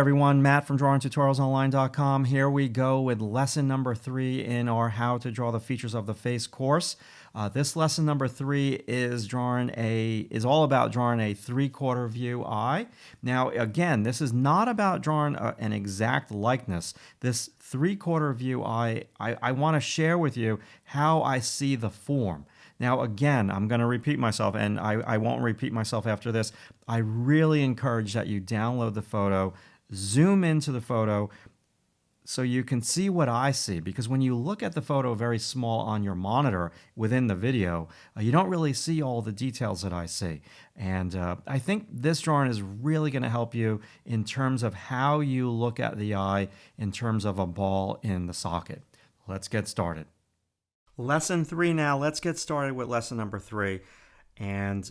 everyone, Matt from drawingtutorialsonline.com. Here we go with lesson number 3 in our How to Draw the Features of the Face course. This lesson number 3 is all about drawing a 3/4 view eye. Now, again, this is not about drawing an exact likeness. This 3/4 view eye, I want to share with you how I see the form. Now, again, I'm going to repeat myself, and I won't repeat myself after this. I really encourage that you download the photo, zoom into the photo so you can see what I see. Because when you look at the photo very small on your monitor within the video, you don't really see all the details that I see. And I think this drawing is really going to help you in terms of how you look at the eye in terms of a ball in the socket. Let's get started. Lesson 3 now. Let's get started with lesson number 3. And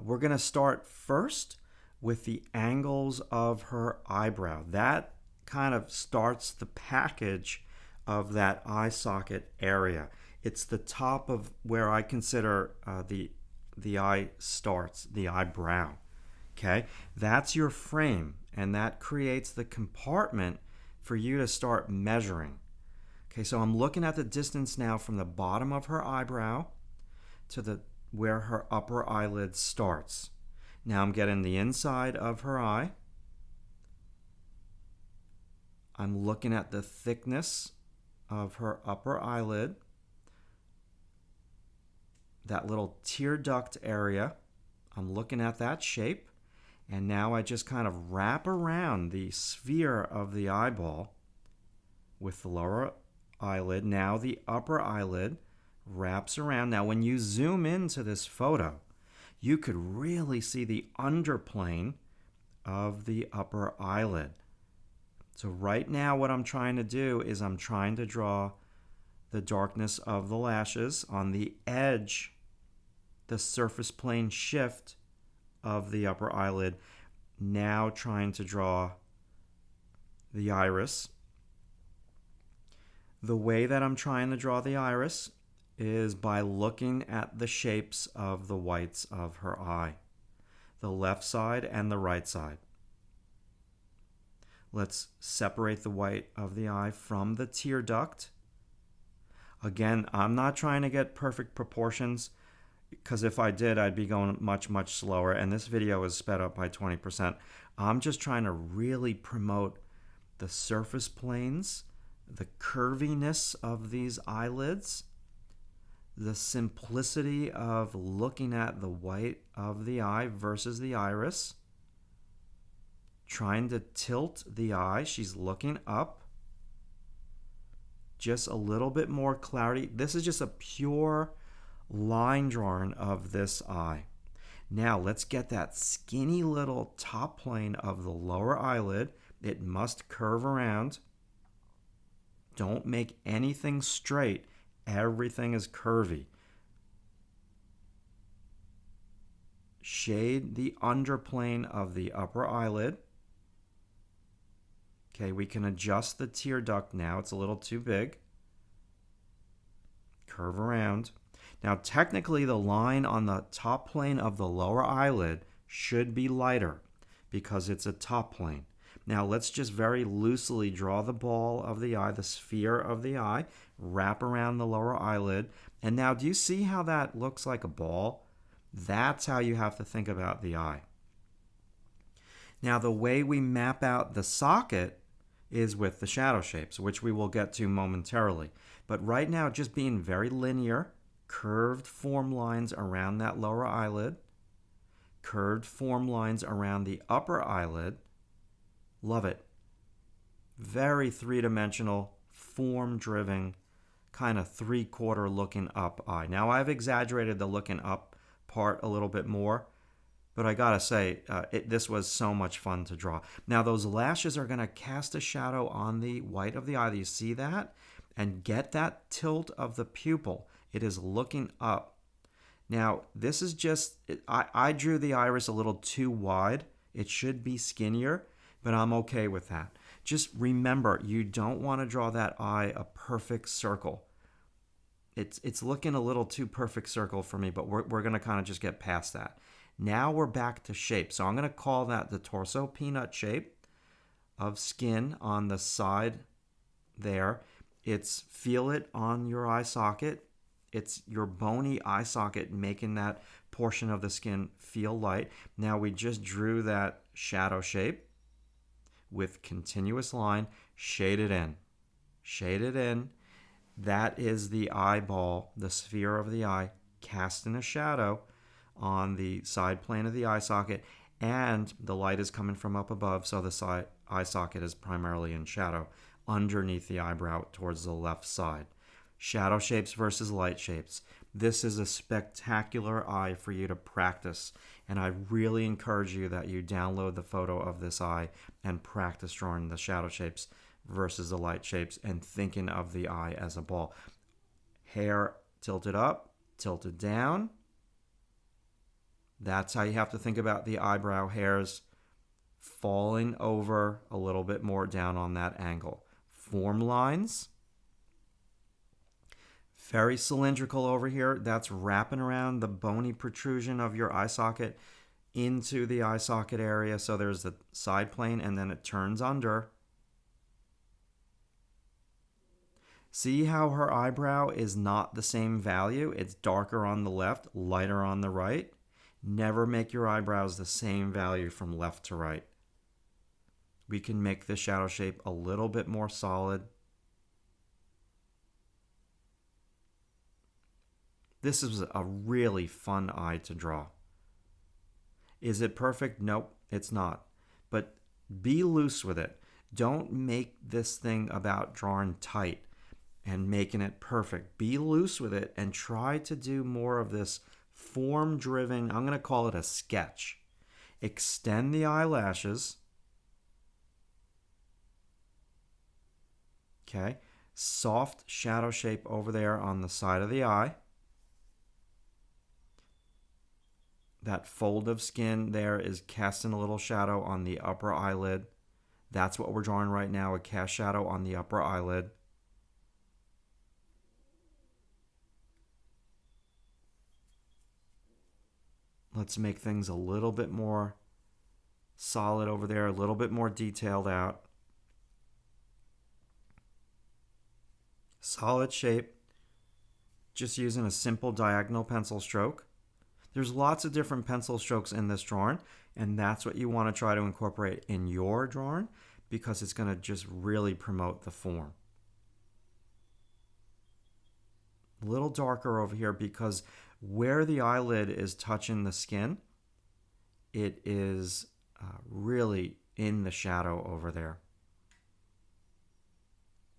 we're going to start first with the angles of her eyebrow. That kind of starts the package of that eye socket area. It's the top of where I consider the eye starts, the eyebrow. Okay, that's your frame, and that creates the compartment for you to start measuring. Okay, so I'm looking at the distance now from the bottom of her eyebrow to where her upper eyelid starts. Now I'm getting the inside of her eye. I'm looking at the thickness of her upper eyelid, that little tear duct area. I'm looking at that shape, and now I just kind of wrap around the sphere of the eyeball with the lower eyelid. Now the upper eyelid wraps around. Now when you zoom into this photo, you could really see the underplane of the upper eyelid. So right now what I'm trying to do is I'm trying to draw the darkness of the lashes on the edge, the surface plane shift of the upper eyelid. Now trying to draw the iris. The way that I'm trying to draw the iris is by looking at the shapes of the whites of her eye, the left side and the right side. Let's separate the white of the eye from the tear duct. Again, I'm not trying to get perfect proportions, because if I did, I'd be going much, much slower, and this video is sped up by 20%. I'm just trying to really promote the surface planes, the curviness of these eyelids, the simplicity of looking at the white of the eye versus the iris, trying to tilt the eye. She's looking up. Just a little bit more clarity. This is just a pure line drawing of this eye. Now let's get that skinny little top plane of the lower eyelid. It must curve around. Don't make anything straight. Everything is curvy. Shade the underplane of the upper eyelid. Okay, we can adjust the tear duct now. It's a little too big. Curve around. Now, technically, the line on the top plane of the lower eyelid should be lighter because it's a top plane. Now, let's just very loosely draw the ball of the eye, the sphere of the eye, wrap around the lower eyelid. And now, do you see how that looks like a ball? That's how you have to think about the eye. Now, the way we map out the socket is with the shadow shapes, which we will get to momentarily. But right now, just being very linear, curved form lines around that lower eyelid, curved form lines around the upper eyelid. Love it. Very three-dimensional, form-driven, kind of 3/4 looking up eye. Now, I've exaggerated the looking up part a little bit more, but I gotta say, this was so much fun to draw. Now, those lashes are gonna cast a shadow on the white of the eye. Do you see that? And get that tilt of the pupil. It is looking up. Now, this is just, I drew the iris a little too wide. It should be skinnier, but I'm okay with that. Just remember, you don't want to draw that eye a perfect circle. It's looking a little too perfect circle for me, but we're going to kind of just get past that. Now we're back to shape. So I'm going to call that the torso peanut shape. of skin on the side there. It's feel it on your eye socket. It's your bony eye socket making that portion of the skin feel light. Now we just drew that shadow shape with continuous line, shade it in. Shade it in. That is the eyeball, the sphere of the eye, cast in a shadow on the side plane of the eye socket, and the light is coming from up above, so the eye socket is primarily in shadow underneath the eyebrow towards the left side. Shadow shapes versus light shapes. This is a spectacular eye for you to practice, and I really encourage you that you download the photo of this eye and practice drawing the shadow shapes versus the light shapes and thinking of the eye as a ball. Hair tilted up, tilted down. That's how you have to think about the eyebrow hairs falling over a little bit more down on that angle. Form lines. Very cylindrical over here. That's wrapping around the bony protrusion of your eye socket into the eye socket area. So there's the side plane and then it turns under. See how her eyebrow is not the same value? It's darker on the left, lighter on the right. Never make your eyebrows the same value from left to right. We can make the shadow shape a little bit more solid. This is a really fun eye to draw. Is it perfect? Nope, it's not. But be loose with it. Don't make this thing about drawing tight and making it perfect. Be loose with it and try to do more of this form-driven, I'm going to call it a sketch. Extend the eyelashes. Okay. Soft shadow shape over there on the side of the eye. That fold of skin there is casting a little shadow on the upper eyelid. That's what we're drawing right now, a cast shadow on the upper eyelid. Let's make things a little bit more solid over there, a little bit more detailed out. Solid shape, just using a simple diagonal pencil stroke. There's lots of different pencil strokes in this drawing, and that's what you want to try to incorporate in your drawing because it's going to just really promote the form. A little darker over here because where the eyelid is touching the skin, it is really in the shadow over there.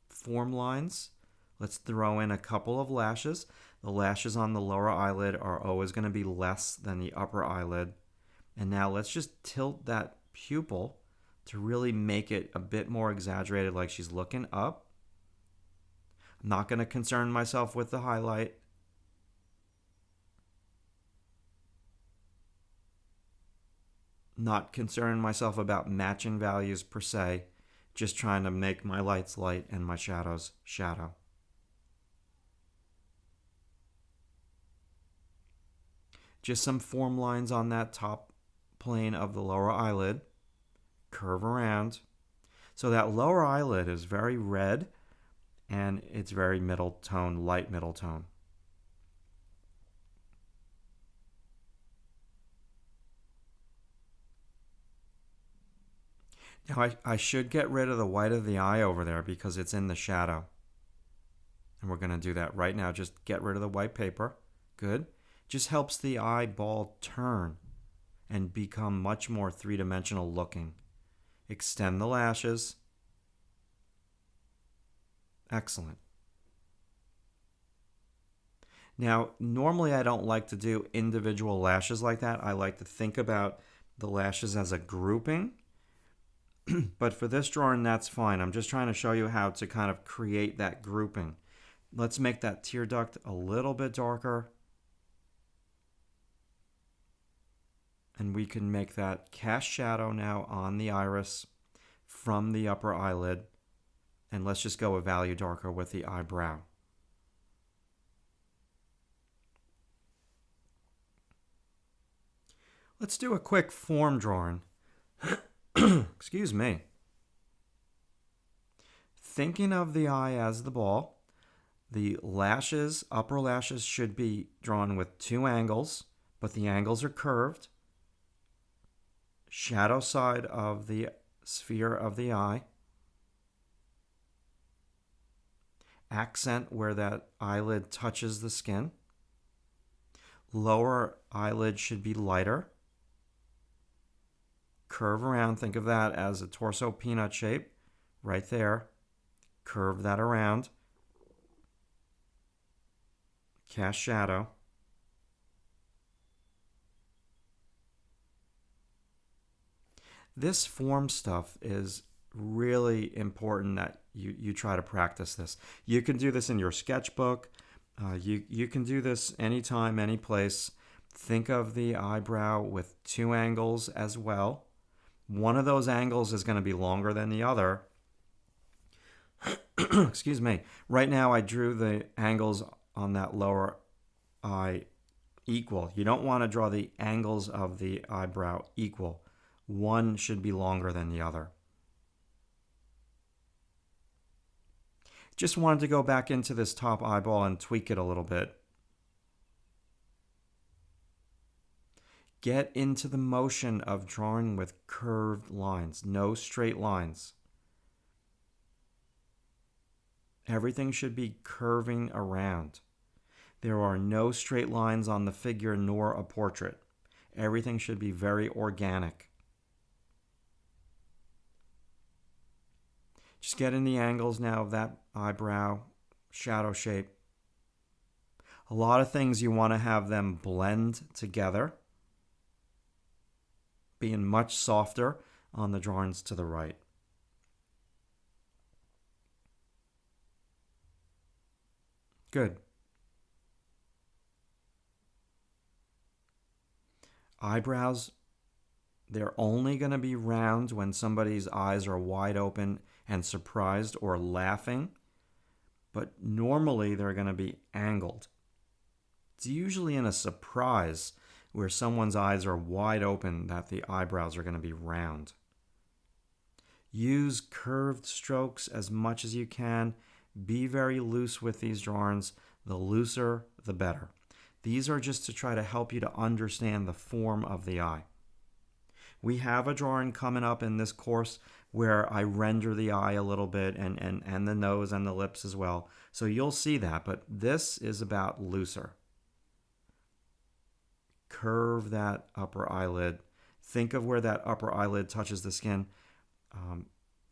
Form lines. Let's throw in a couple of lashes. The lashes on the lower eyelid are always going to be less than the upper eyelid. And now let's just tilt that pupil to really make it a bit more exaggerated, like she's looking up. I'm not going to concern myself with the highlight. Not concerning myself about matching values per se. Just trying to make my lights light and my shadows shadow. Just some form lines on that top plane of the lower eyelid. Curve around. So that lower eyelid is very red and it's very middle tone, light middle tone. Now I should get rid of the white of the eye over there because it's in the shadow. And we're going to do that right now. Just get rid of the white paper. Good. Just helps the eyeball turn and become much more three-dimensional looking. Extend the lashes. Excellent. Now, normally I don't like to do individual lashes like that. I like to think about the lashes as a grouping. But for this drawing, that's fine. I'm just trying to show you how to kind of create that grouping. Let's make that tear duct a little bit darker. And we can make that cast shadow now on the iris from the upper eyelid. And let's just go a value darker with the eyebrow. Let's do a quick form drawing. Excuse me. thinking of the eye as the ball, the lashes, upper lashes, should be drawn with two angles, but the angles are curved. Shadow side of the sphere of the eye. Accent where that eyelid touches the skin. Lower eyelid should be lighter. Curve around. Think of that as a torso peanut shape right there. Curve that around. Cast shadow. This form stuff is really important that you try to practice this. You can do this in your sketchbook. You can do this anytime, any place. Think of the eyebrow with two angles as well. One of those angles is going to be longer than the other. Excuse me. Right now I drew the angles on that lower eye equal. You don't want to draw the angles of the eyebrow equal. One should be longer than the other. Just wanted to go back into this top eyeball and tweak it a little bit. Get into the motion of drawing with curved lines, no straight lines. Everything should be curving around. There are no straight lines on the figure nor a portrait. Everything should be very organic. Just get in the angles now of that eyebrow, shadow shape. A lot of things you want to have them blend together, being much softer on the drawings to the right. Good. Eyebrows, they're only going to be round when somebody's eyes are wide open and surprised or laughing, but normally they're going to be angled. It's usually in a surprise where someone's eyes are wide open that the eyebrows are going to be round. Use curved strokes as much as you can. Be very loose with these drawings. The looser, the better. These are just to try to help you to understand the form of the eye. We have a drawing coming up in this course where I render the eye a little bit and the nose and the lips as well. So you'll see that, but this is about looser. Curve that upper eyelid. Think of where that upper eyelid touches the skin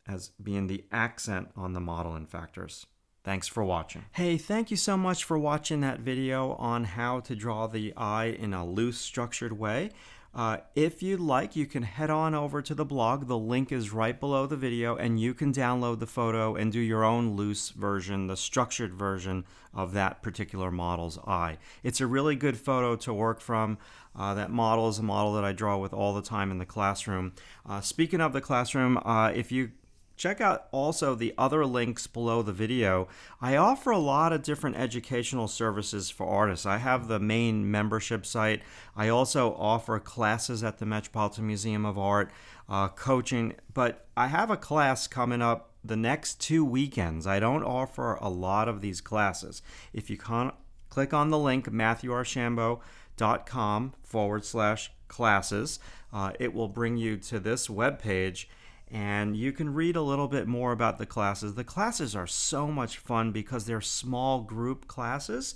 as being the accent on the modeling factors. Thanks for watching. Hey, thank you so much for watching that video on how to draw the eye in a loose, structured way. If you'd like, you can head on over to the blog. The link is right below the video, and you can download the photo and do your own loose version, the structured version of that particular model's eye. It's a really good photo to work from. That model is a model that I draw with all the time in the classroom. Speaking of the classroom, if you check out also the other links below the video. I offer a lot of different educational services for artists. I have the main membership site. I also offer classes at the Metropolitan Museum of Art, coaching, but I have a class coming up the next 2 weekends. I don't offer a lot of these classes. If you click on the link, MatthewRchambeau.com/classes, it will bring you to this webpage. And you can read a little bit more about the classes. The classes are so much fun because they're small group classes.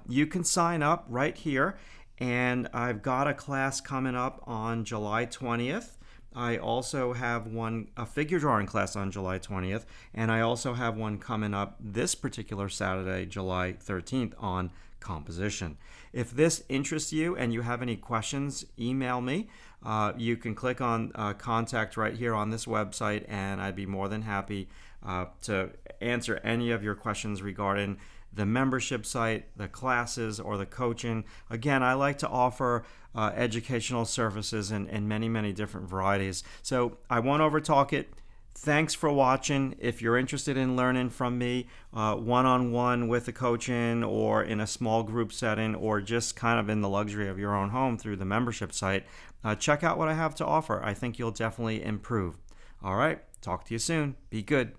You can sign up right here, and I've got a class coming up on July 20th. I also have a figure drawing class on July 20th, and I also have one coming up this particular Saturday, July 13th, on composition. If this interests you and you have any questions, email me. You can click on contact right here on this website, and I'd be more than happy to answer any of your questions regarding the membership site, the classes, or the coaching. Again, I like to offer educational services in many, many different varieties. So I won't overtalk it. Thanks for watching. If you're interested in learning from me one-on-one with the coaching or in a small group setting or just kind of in the luxury of your own home through the membership site, check out what I have to offer. I think you'll definitely improve. All right, talk to you soon. Be good.